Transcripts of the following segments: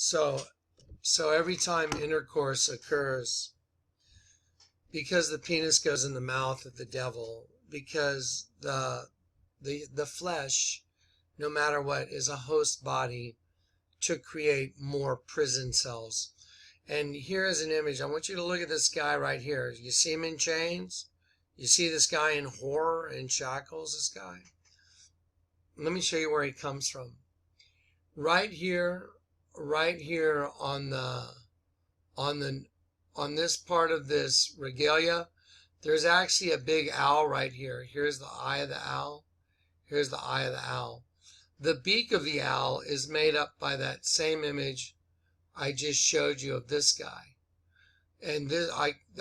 So every time intercourse occurs, because the penis goes in the mouth of the devil, because the flesh, no matter what, is a host body to create more prison cells. And here is an image. I want you to look at this guy right here. You see him in chains? You see this guy in horror and shackles, this guy? Let me show you where he comes from. Right here on this part of this regalia, there's actually a big owl right here. Here's the eye of the owl. Here's the eye of the owl. The beak of the owl is made up by that same image I just showed you of this guy. And this,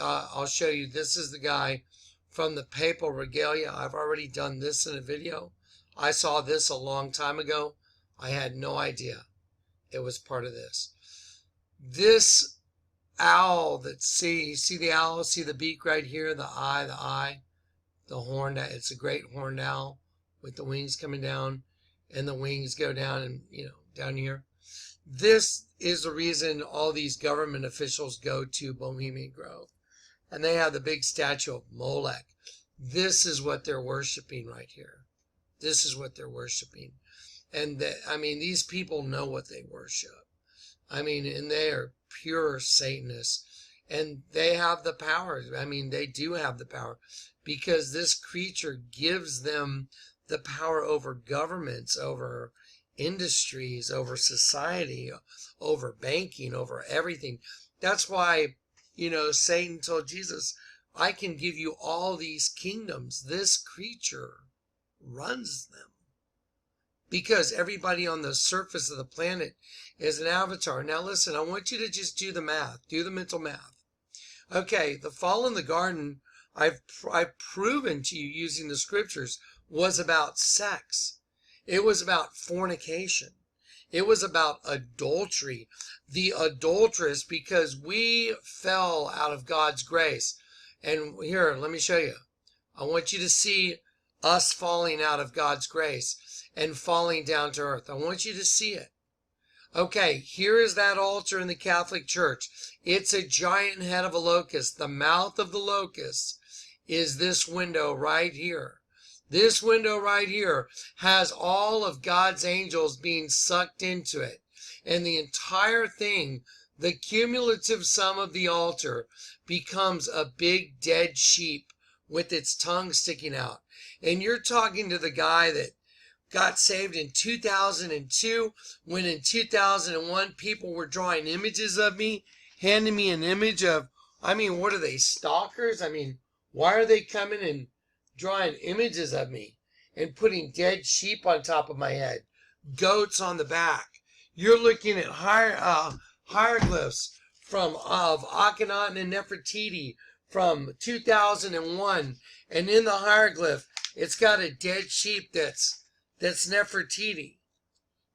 I'll show you, this is the guy from the papal regalia. I've already done this in a video. I saw this a long time ago. I had no idea it was part of this. This owl that you see the owl, see the beak right here, the eye, the horn, it's a great horned owl with the wings coming down, and the wings go down and, down here. This is the reason all these government officials go to Bohemian Grove. And they have the big statue of Molech. This is what they're worshiping right here. This is what they're worshiping. And these people know what they worship. And they are pure Satanists. And they have the power. They do have the power. Because this creature gives them the power over governments, over industries, over society, over banking, over everything. That's why, Satan told Jesus, I can give you all these kingdoms. This creature runs them. Because everybody on the surface of the planet is an avatar. Now listen, I want you to just do the math. Do the mental math. Okay, the fall in the garden, I've proven to you using the scriptures, was about sex. It was about fornication. It was about adultery. The adulteress, because we fell out of God's grace. And here, let me show you. I want you to see us falling out of God's grace and falling down to earth. I want you to see it. Okay, here is that altar in the Catholic Church. It's a giant head of a locust. The mouth of the locust is this window right here. This window right here has all of God's angels being sucked into it. And the entire thing, the cumulative sum of the altar, becomes a big dead sheep with its tongue sticking out. And you're talking to the guy that got saved in 2002, when in 2001 people were drawing images of me, handing me an image of, what are they, stalkers? Why are they coming and drawing images of me and putting dead sheep on top of my head, goats on the back? You're looking at hieroglyphs of Akhenaten and Nefertiti from 2001, and in the hieroglyph it's got a dead sheep that's Nefertiti.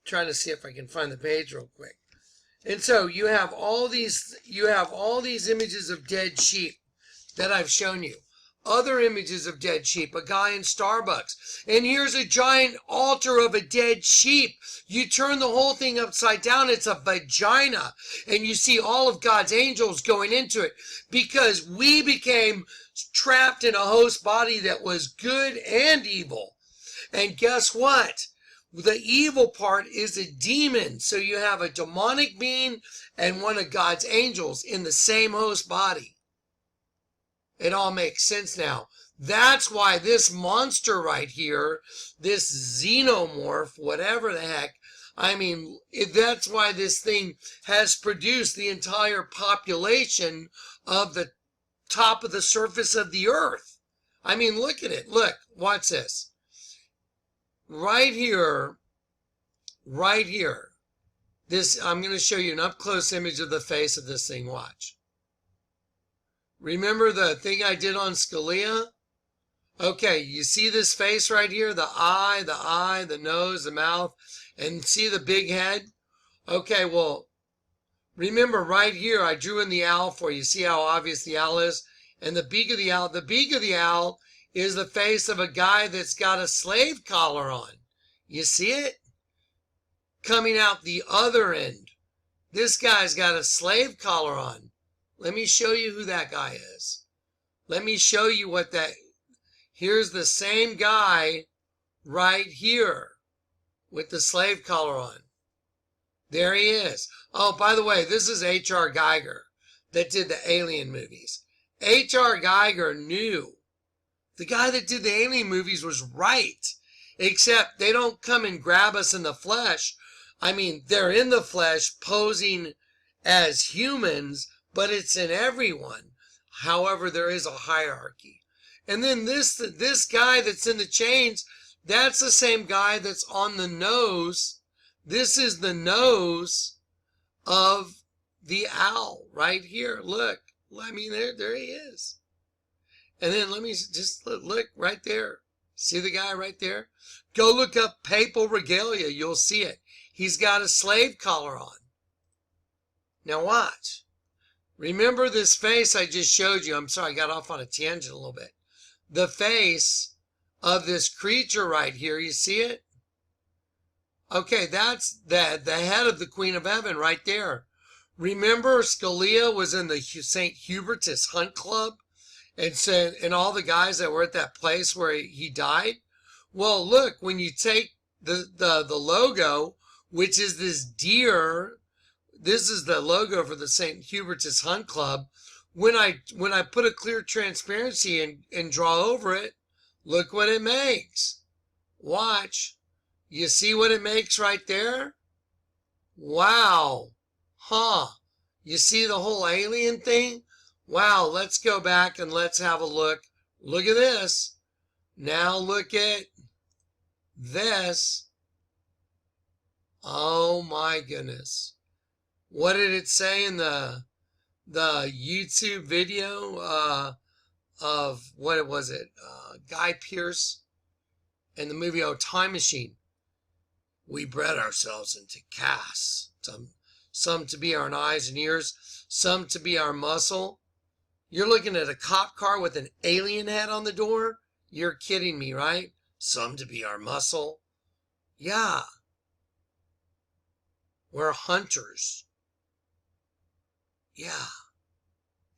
Trying to see if I can find the page real quick. And so you have all these images of dead sheep that I've shown you. Other images of dead sheep, a guy in Starbucks. And here's a giant altar of a dead sheep. You turn the whole thing upside down, it's a vagina. And you see all of God's angels going into it, because we became trapped in a host body that was good and evil. And guess what? The evil part is a demon. So you have a demonic being and one of God's angels in the same host body. It all makes sense now. That's why this monster right here, this xenomorph, whatever the heck, that's why this thing has produced the entire population of the top of the surface of the earth. Look at it. Look, watch this. Right here, this, I'm going to show you an up-close image of the face of this thing. Watch. Remember the thing I did on Scalia? Okay, you see this face right here? The eye, the nose, the mouth, and see the big head? Okay, well, remember right here I drew in the owl for you. See how obvious the owl is? And the beak of the owl. The beak of the owl is the face of a guy that's got a slave collar on. You see it? Coming out the other end. This guy's got a slave collar on. Let me show you who that guy is. Let me show you what that... Here's the same guy right here with the slave collar on. There he is. Oh, by the way, this is H.R. Geiger that did the Alien movies. H.R. Geiger knew the guy that did the Alien movies was right, except they don't come and grab us in the flesh. I mean, they're in the flesh posing as humans, but it's in everyone. However, there is a hierarchy. And then this guy that's in the chains, that's the same guy that's on the nose. This is the nose of the owl right here. Look. I mean, there he is. And then let me just look right there. See the guy right there? Go look up papal regalia. You'll see it. He's got a slave collar on. Now watch. Remember this face I just showed you. I'm sorry, I got off on a tangent a little bit. The face of this creature right here. You see it? Okay, that's the head of the Queen of Heaven right there. Remember Scalia was in the St. Hubertus Hunt Club and all the guys that were at that place where he died? Well, look, when you take the logo, which is this deer, this is the logo for the St. Hubertus Hunt Club. When I put a clear transparency and draw over it, look what it makes. Watch. You see what it makes right there? Wow. Huh. You see the whole alien thing? Wow, let's go back and let's have a look. Look at this. Now look at this. Oh my goodness. What did it say in the YouTube video of, what was it? Guy Pearce and the movie Time Machine. We bred ourselves into casts. Some to be our eyes and ears, some to be our muscle. You're looking at a cop car with an alien head on the door? You're kidding me, right? Some to be our muscle. Yeah. We're hunters. Yeah.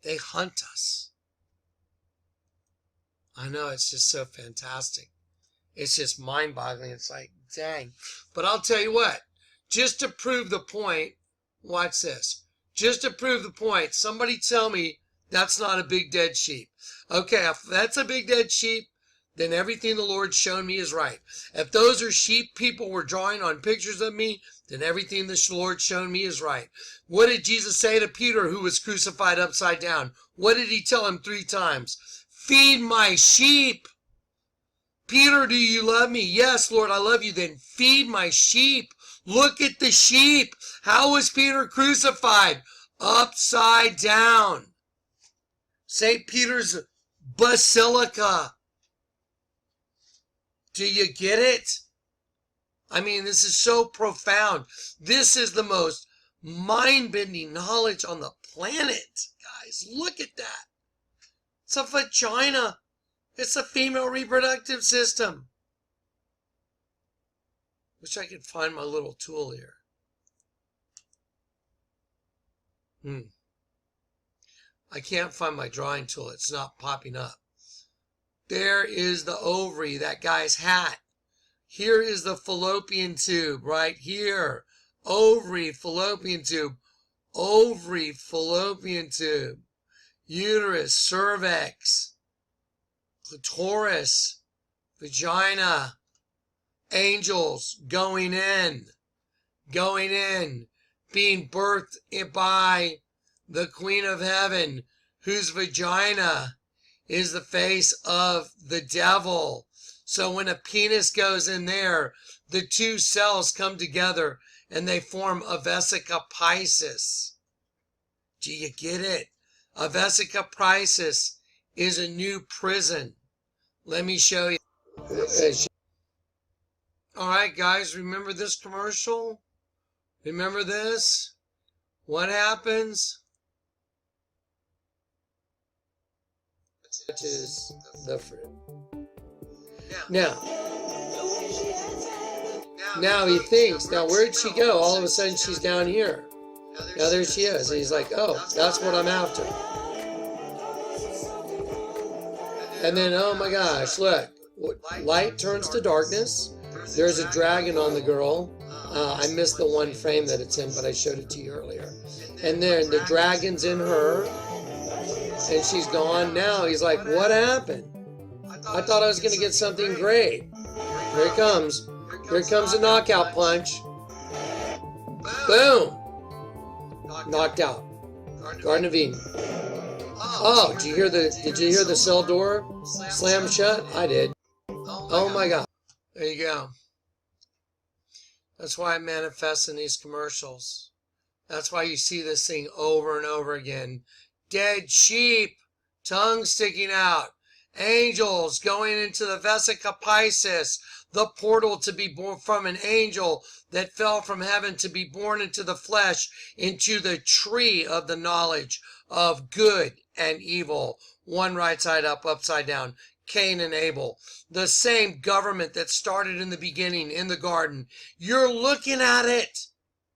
They hunt us. I know, it's just so fantastic. It's just mind-boggling. It's like, dang. But I'll tell you what, just to prove the point, watch this. Just to prove the point, somebody tell me that's not a big dead sheep. Okay, if that's a big dead sheep, then everything the Lord's shown me is right. If those are sheep people were drawing on pictures of me, then everything the Lord's shown me is right. What did Jesus say to Peter, who was crucified upside down? What did he tell him 3 times? Feed my sheep. Peter, do you love me? Yes, Lord, I love you. Then feed my sheep. Look at the sheep. How was Peter crucified? Upside down. St. Peter's Basilica. Do you get it? I mean, this is so profound. This is the most mind-bending knowledge on the planet. Guys, look at that. It's a vagina. It's a female reproductive system. Wish I could find my little tool here. I can't find my drawing tool. It's not popping up. There is the ovary, that guy's hat. Here is the fallopian tube right here. Ovary, fallopian tube. Ovary, fallopian tube. Uterus, cervix. Clitoris. Vagina. Angels going in. Being birthed by the Queen of Heaven, whose vagina is the face of the devil. So when a penis goes in there, the 2 cells come together and they form a vesica piscis. Do you get it? A vesica piscis is a new prison. Let me show you. All right, guys, remember this commercial? Remember this? What happens? It is the fruit. Now he thinks, now where'd she go? All of a sudden she's down here. Now there she is. And he's like, oh, that's what I'm after. And then, oh my gosh, look. Light turns to darkness. There's a dragon on the girl. I missed the one frame that it's in, but I showed it to you earlier. And then the dragon's in her. And she's gone. Now he's like, what happened? I thought I was going to get something great. Here it comes. Here comes a knockout punch. Boom. Knocked out. Garden of Eden. Oh, did you hear the cell door slam shut? I did. Oh my God. There you go. That's why it manifests in these commercials. That's why you see this thing over and over again. Dead sheep, tongue sticking out, angels going into the Vesica Piscis, the portal to be born from an angel that fell from heaven to be born into the flesh, into the tree of the knowledge of good and evil. One right side up, upside down. Cain and Abel. The same government that started in the beginning in the garden. You're looking at it.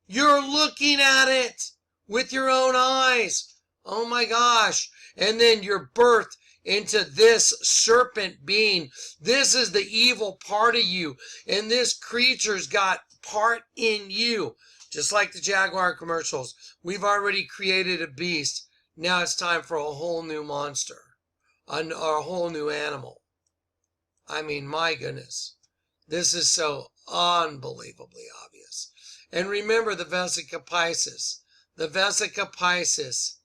You're looking at it with your own eyes. Oh my gosh. And then you're birthed into this serpent being. This is the evil part of you. And this creature's got part in you. Just like the Jaguar commercials. We've already created a beast. Now it's time for a whole new monster. A whole new animal. I mean, my goodness. This is so unbelievably obvious. And remember the Vesica Piscis. The Vesica Piscis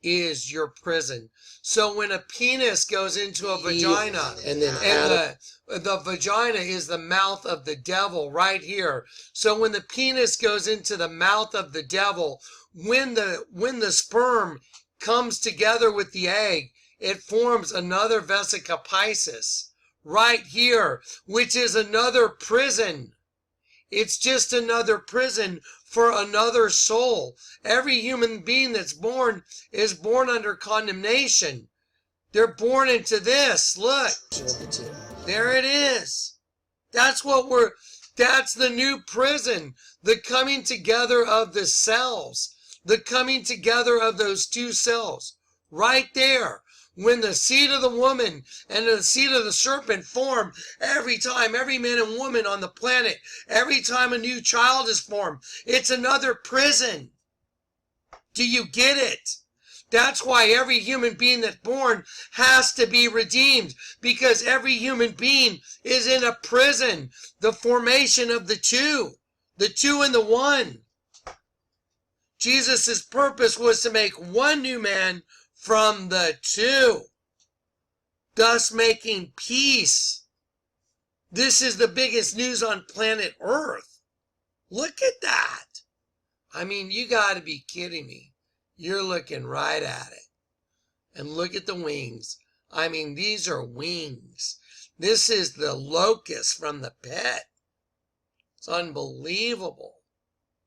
is your prison. So when a penis goes into a vagina, and the vagina is the mouth of the devil right here. So when the penis goes into the mouth of the devil, when the sperm comes together with the egg, it forms another Vesica Piscis right here, which is another prison. It's just another prison for another soul. Every human being that's born is born under condemnation. They're born into this. Look, there it is. That's the new prison. The coming together of the cells. The coming together of those two cells. Right there. When the seed of the woman and the seed of the serpent form, every time, every man and woman on the planet, every time a new child is formed, it's another prison. Do you get it? That's why every human being that's born has to be redeemed, because every human being is in a prison. The formation of the two and the one. Jesus' purpose was to make one new man from the two, thus making peace. This is the biggest news on planet Earth. Look at that. I mean, you got to be kidding me. You're looking right at it. And look at the wings. I mean, these are wings. This is the locust from the pit. It's unbelievable.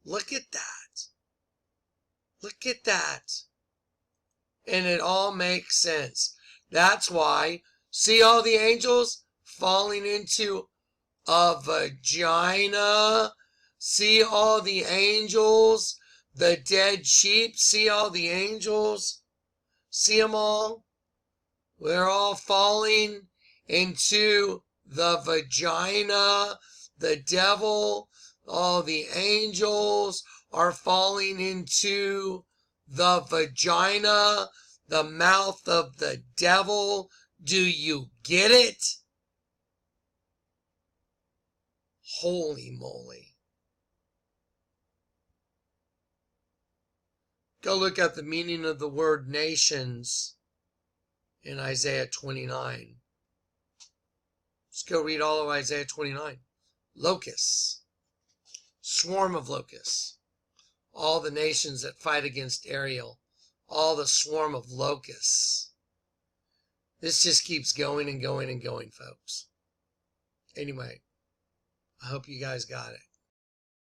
Look at that. Look at that. And it all makes sense. That's why, see all the angels falling into a vagina? See all the angels? The dead sheep? See all the angels? See them all? They're all falling into the vagina. The devil, all the angels are falling into the vagina, the mouth of the devil. Do you get it? Holy moly. Go look at the meaning of the word nations in Isaiah 29. Let's go read all of Isaiah 29. Locusts. Swarm of locusts. All the nations that fight against Ariel, all the swarm of locusts. This just keeps going and going and going, folks. Anyway, I hope you guys got it.